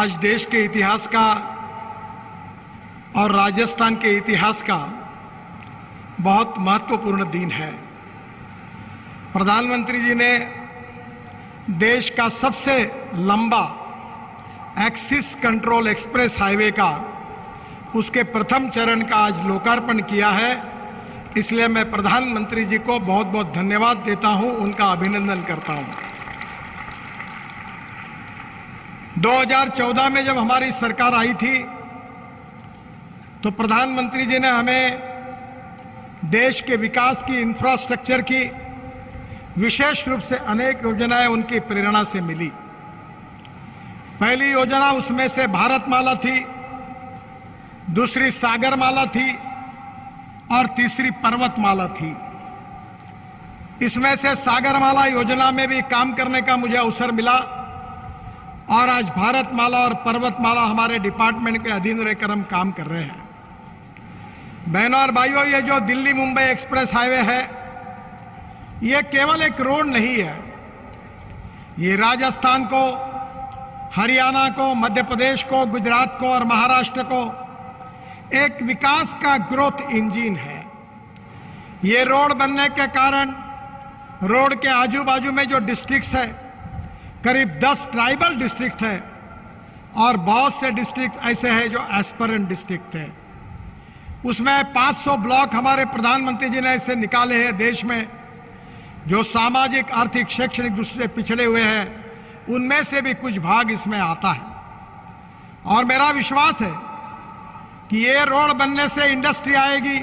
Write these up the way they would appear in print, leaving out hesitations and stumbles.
आज देश के इतिहास का और राजस्थान के इतिहास का बहुत महत्वपूर्ण दिन है। प्रधानमंत्री जी ने देश का सबसे लंबा एक्सिस कंट्रोल एक्सप्रेस हाईवे का उसके प्रथम चरण का आज लोकार्पण किया है। इसलिए मैं प्रधानमंत्री जी को बहुत बहुत धन्यवाद देता हूं, उनका अभिनंदन करता हूं। 2014 में जब हमारी सरकार आई थी तो प्रधानमंत्री जी ने हमें देश के विकास की, इंफ्रास्ट्रक्चर की, विशेष रूप से अनेक योजनाएं उनकी प्रेरणा से मिली। पहली योजना उसमें से भारतमाला थी, दूसरी सागरमाला थी और तीसरी पर्वतमाला थी। इसमें से सागरमाला योजना में भी काम करने का मुझे अवसर मिला और आज भारतमाला और पर्वतमाला हमारे डिपार्टमेंट के अधीन रहकर हम काम कर रहे हैं। बहनों और भाइयों, ये जो दिल्ली मुंबई एक्सप्रेस हाईवे है, ये केवल एक रोड नहीं है। ये राजस्थान को, हरियाणा को, मध्य प्रदेश को, गुजरात को और महाराष्ट्र को एक विकास का ग्रोथ इंजन है। ये रोड बनने के कारण रोड के आजू बाजू में जो डिस्ट्रिक्ट्स है, करीब 10 ट्राइबल डिस्ट्रिक्ट है और बहुत से डिस्ट्रिक्ट ऐसे हैं जो एस्पिरेंट डिस्ट्रिक्ट है। उसमें 500 ब्लॉक हमारे प्रधानमंत्री जी ने ऐसे निकाले हैं देश में जो सामाजिक, आर्थिक, शैक्षणिक दृष्टि से पिछड़े हुए हैं। उनमें से भी कुछ भाग इसमें आता है और मेरा विश्वास है कि ये रोड बनने से इंडस्ट्री आएगी,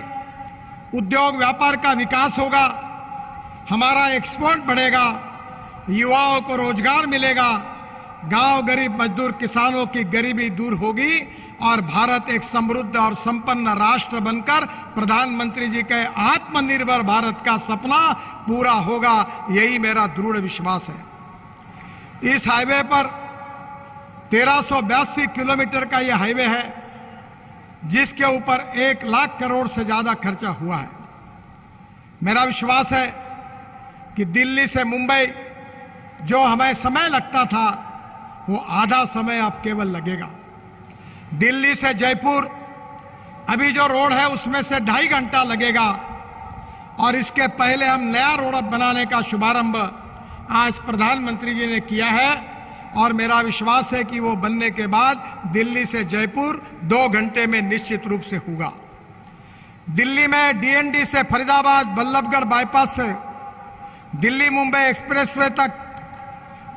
उद्योग व्यापार का विकास होगा, हमारा एक्सपोर्ट बढ़ेगा, युवाओं को रोजगार मिलेगा, गांव गरीब मजदूर किसानों की गरीबी दूर होगी और भारत एक समृद्ध और संपन्न राष्ट्र बनकर प्रधानमंत्री जी के आत्मनिर्भर भारत का सपना पूरा होगा। यही मेरा दृढ़ विश्वास है। इस हाईवे पर 1382 किलोमीटर का यह हाईवे है जिसके ऊपर 1 लाख करोड़ से ज्यादा खर्चा हुआ है। मेरा विश्वास है कि दिल्ली से मुंबई जो हमें समय लगता था वो आधा समय अब केवल लगेगा। दिल्ली से जयपुर अभी जो रोड है उसमें से 2.5 घंटा लगेगा और इसके पहले हम नया रोड बनाने का शुभारंभ आज प्रधानमंत्री जी ने किया है और मेरा विश्वास है कि वो बनने के बाद दिल्ली से जयपुर 2 घंटे में निश्चित रूप से होगा। दिल्ली में डीएनडी से फरीदाबाद बल्लभगढ़ बाईपास से दिल्ली मुंबई एक्सप्रेसवे तक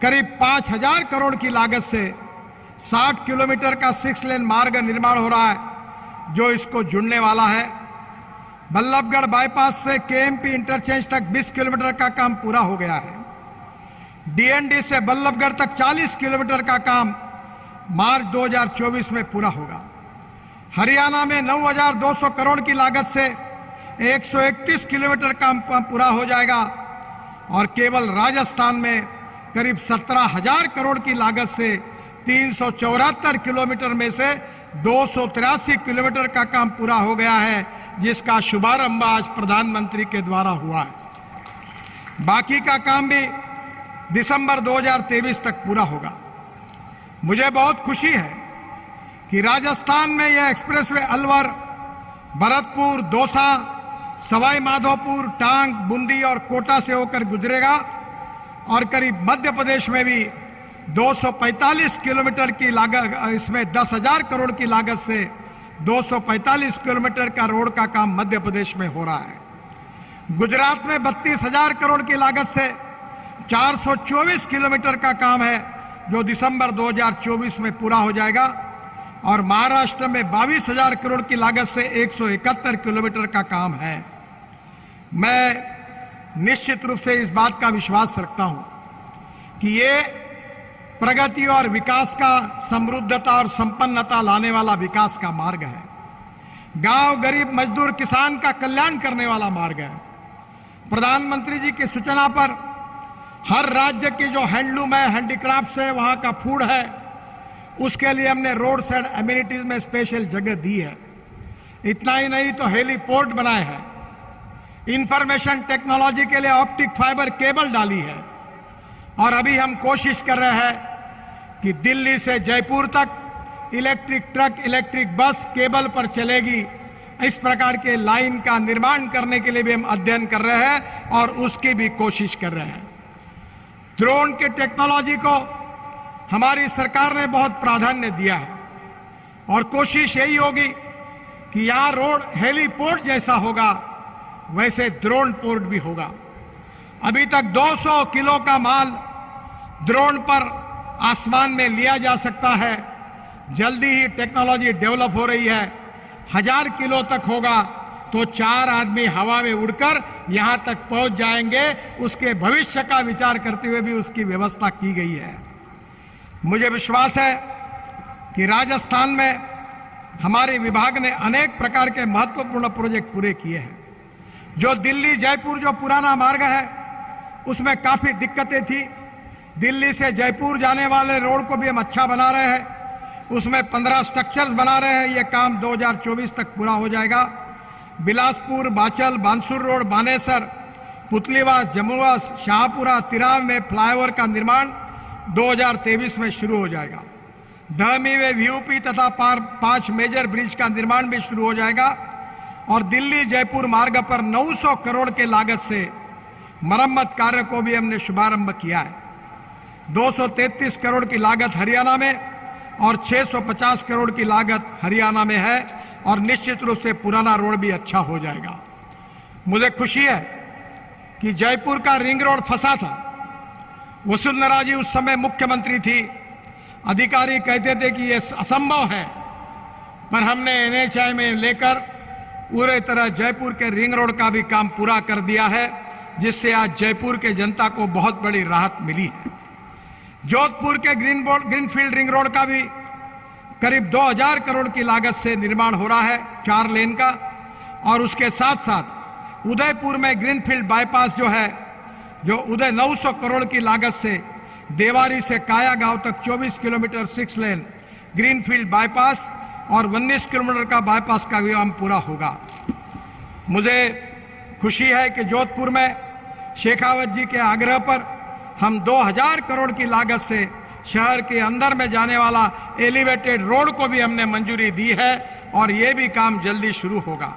करीब 5000 करोड़ की लागत से 60 किलोमीटर का 6 लेन मार्ग निर्माण हो रहा है जो इसको जुड़ने वाला है। बल्लभगढ़ बाईपास से केएमपी इंटरचेंज तक 20 किलोमीटर का काम पूरा हो गया है। डीएनडी से बल्लभगढ़ तक 40 किलोमीटर का काम मार्च 2024 में पूरा होगा। हरियाणा में 9200 करोड़ की लागत से 131 किलोमीटर काम पूरा हो जाएगा और केवल राजस्थान में करीब 17,000 करोड़ की लागत से 374 किलोमीटर में से 283 किलोमीटर का काम पूरा हो गया है जिसका शुभारंभ आज प्रधानमंत्री के द्वारा हुआ है। बाकी का काम भी दिसंबर 2023 तक पूरा होगा। मुझे बहुत खुशी है कि राजस्थान में यह एक्सप्रेसवे अलवर, भरतपुर, दौसा, सवाई माधोपुर, टांग, बूंदी और कोटा से होकर गुजरेगा और करीब मध्य प्रदेश में भी 245 किलोमीटर की लागत, इसमें 10,000 करोड़ की लागत से 245 किलोमीटर का रोड का काम मध्य प्रदेश में हो रहा है। गुजरात में 32,000 करोड़ की लागत से 424 किलोमीटर का काम है जो दिसंबर 2024 में पूरा हो जाएगा और महाराष्ट्र में 22,000 करोड़ की लागत से 171 किलोमीटर का काम है। मैं निश्चित रूप से इस बात का विश्वास रखता हूं कि ये प्रगति और विकास का, समृद्धता और संपन्नता लाने वाला विकास का मार्ग है। गांव गरीब मजदूर किसान का कल्याण करने वाला मार्ग है। प्रधानमंत्री जी की सूचना पर हर राज्य की जो हैंडलूम है, हैंडीक्राफ्ट है, वहां का फूड है, उसके लिए हमने रोड साइड एमिनिटीज में स्पेशल जगह दी है। इतना ही नहीं तो हेलीपोर्ट बनाए हैं, इंफॉर्मेशन टेक्नोलॉजी के लिए ऑप्टिक फाइबर केबल डाली है और अभी हम कोशिश कर रहे हैं कि दिल्ली से जयपुर तक electric truck, electric bus cable पर चलेगी। इस प्रकार के लाइन का निर्माण करने के लिए भी हम अध्ययन कर रहे हैं और उसकी भी कोशिश कर रहे हैं। ड्रोन की टेक्नोलॉजी को हमारी सरकार ने बहुत प्राधान्य दिया है और कोशिश यही होगी कि यहां रोड हेलीपोर्ट जैसा होगा, वैसे ड्रोन पोर्ट भी होगा। अभी तक 200 किलो का माल ड्रोन पर आसमान में लिया जा सकता है। जल्दी ही टेक्नोलॉजी डेवलप हो रही है। 1000 किलो तक होगा तो 4 आदमी हवा में उड़कर यहां तक पहुंच जाएंगे। उसके भविष्य का विचार करते हुए भी उसकी व्यवस्था की गई है। मुझे विश्वास है कि राजस्थान में हमारे विभाग ने अनेक प्रकार के महत्वपूर्ण प्रोजेक्ट पूरे किए हैं। जो दिल्ली जयपुर जो पुराना मार्ग है उसमें काफी दिक्कतें थी। दिल्ली से जयपुर जाने वाले रोड को भी हम अच्छा बना रहे हैं। उसमें 15 स्ट्रक्चर्स बना रहे हैं। यह काम 2024 तक पूरा हो जाएगा। बिलासपुर, बाचल, बानसूर रोड, बानेसर, पुतलीवास, जमुआस, शाहपुरा, तिराव में फ्लाईओवर का निर्माण 2023 में शुरू हो जाएगा। धमी में वीयूपी तथा 5 मेजर ब्रिज का निर्माण भी शुरू हो जाएगा और दिल्ली जयपुर मार्ग पर 900 करोड़ के लागत से मरम्मत कार्य को भी हमने शुभारंभ किया है। 233 करोड़ की लागत हरियाणा में और 650 करोड़ की लागत हरियाणा में है और निश्चित रूप से पुराना रोड भी अच्छा हो जाएगा। मुझे खुशी है कि जयपुर का रिंग रोड फंसा था। वसुंधरा जी उस समय मुख्यमंत्री थी। अधिकारी कहते थे कि यह असंभव है, पर हमने NHAI में लेकर पूरे तरह जयपुर के रिंग रोड का भी काम पूरा कर दिया है, जिससे आज जयपुर के जनता को बहुत बड़ी राहत मिली है। जोधपुर के ग्रीनफील्ड रिंग रोड का भी करीब 2000 करोड़ की लागत से निर्माण हो रहा है, 4 लेन का। और उसके साथ साथ उदयपुर में ग्रीनफील्ड बाईपास जो 900 करोड़ की लागत से देवारी से काया गांव तक 24 किलोमीटर 6 लेन ग्रीनफील्ड बाईपास और 19 किलोमीटर का बाईपास का भी काम पूरा होगा। मुझे खुशी है कि जोधपुर में शेखावत जी के आग्रह पर हम 2000 करोड़ की लागत से शहर के अंदर में जाने वाला एलिवेटेड रोड को भी हमने मंजूरी दी है और ये भी काम जल्दी शुरू होगा।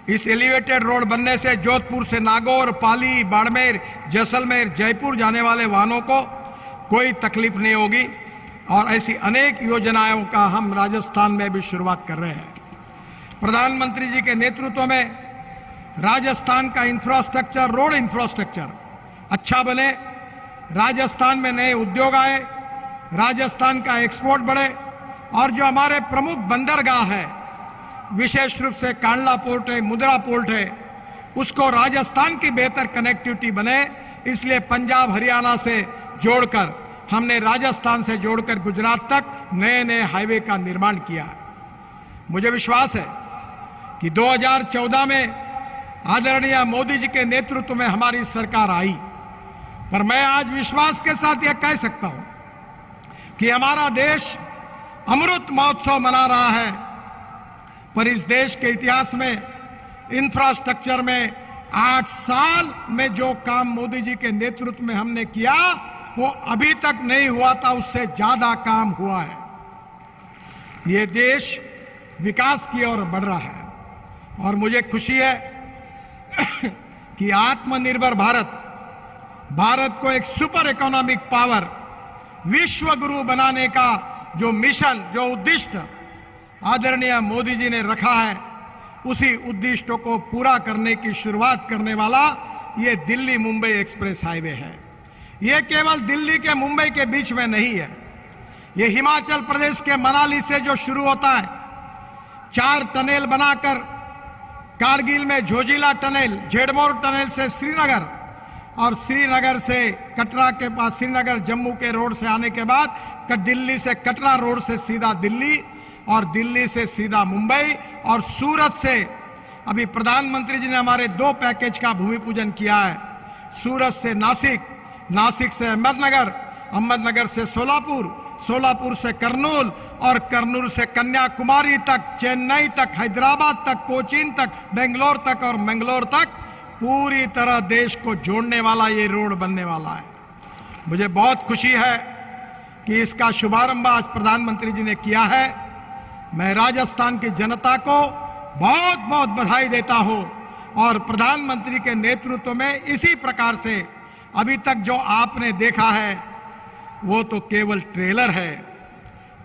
इस एलिवेटेड रोड बनने से जोधपुर से नागौर, पाली, बाड़मेर, जैसलमेर, जयपुर जाने वाले वाहनों को कोई तकलीफ नहीं होगी और ऐसी अनेक योजनाओं का हम राजस्थान में भी शुरुआत कर रहे हैं। प्रधानमंत्री जी के नेतृत्व में राजस्थान का इंफ्रास्ट्रक्चर, रोड इंफ्रास्ट्रक्चर अच्छा बने, राजस्थान में नए उद्योग आए, राजस्थान का एक्सपोर्ट बढ़े और जो हमारे प्रमुख बंदरगाह है, विशेष रूप से कांडला पोर्ट है, मुद्रा पोर्ट है, उसको राजस्थान की बेहतर कनेक्टिविटी बने। इसलिए पंजाब, हरियाणा से जोड़कर हमने राजस्थान से जोड़कर गुजरात तक नए नए हाईवे का निर्माण किया है। मुझे विश्वास है कि 2014 में आदरणीय मोदी जी के नेतृत्व में हमारी सरकार आई, पर मैं आज विश्वास के साथ यह कह सकता हूं कि हमारा देश अमृत महोत्सव मना रहा है, पर इस देश के इतिहास में इंफ्रास्ट्रक्चर में 8 साल में जो काम मोदी जी के नेतृत्व में हमने किया वो अभी तक नहीं हुआ था, उससे ज्यादा काम हुआ है। ये देश विकास की ओर बढ़ रहा है और मुझे खुशी है कि आत्मनिर्भर भारत को एक सुपर इकोनॉमिक पावर, विश्व गुरु बनाने का जो मिशन, जो उद्दिष्ट आदरणीय मोदी जी ने रखा है, उसी उद्दिष्टों को पूरा करने की शुरुआत करने वाला ये दिल्ली मुंबई एक्सप्रेस हाईवे है। ये केवल दिल्ली के मुंबई के बीच में नहीं है, ये हिमाचल प्रदेश के मनाली से जो शुरू होता है, 4 टनल बनाकर कारगिल में झोजिला टनल, झेड़मोर टनल से श्रीनगर और श्रीनगर से कटरा के पास, श्रीनगर जम्मू के रोड से आने के बाद दिल्ली से कटरा रोड से सीधा दिल्ली और दिल्ली से सीधा मुंबई और सूरत से अभी प्रधानमंत्री जी ने हमारे 2 पैकेज का भूमि पूजन किया है। सूरत से नासिक, नासिक से अहमदनगर, अहमदनगर से सोलापुर, सोलापुर से कर्नूल और कर्नूल से कन्याकुमारी तक, चेन्नई तक, हैदराबाद तक, कोचीन तक, बेंगलोर तक और मंगलोर तक पूरी तरह देश को जोड़ने वाला ये रोड बनने वाला है। मुझे बहुत खुशी है कि इसका शुभारंभ आज प्रधानमंत्री जी ने किया है। मैं राजस्थान की जनता को बहुत बहुत बधाई देता हूं और प्रधानमंत्री के नेतृत्व में इसी प्रकार से अभी तक जो आपने देखा है वो तो केवल ट्रेलर है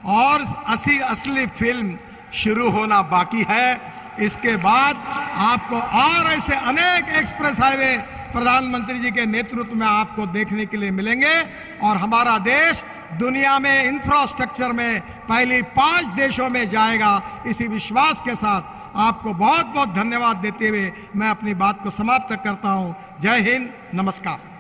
और असली फिल्म शुरू होना बाकी है। इसके बाद आपको और ऐसे अनेक एक्सप्रेस हाईवे प्रधानमंत्री जी के नेतृत्व में आपको देखने के लिए मिलेंगे और हमारा देश दुनिया में इंफ्रास्ट्रक्चर में पहली 5 देशों में जाएगा। इसी विश्वास के साथ आपको बहुत बहुत धन्यवाद देते हुए मैं अपनी बात को समाप्त करता हूं। जय हिंद, नमस्कार।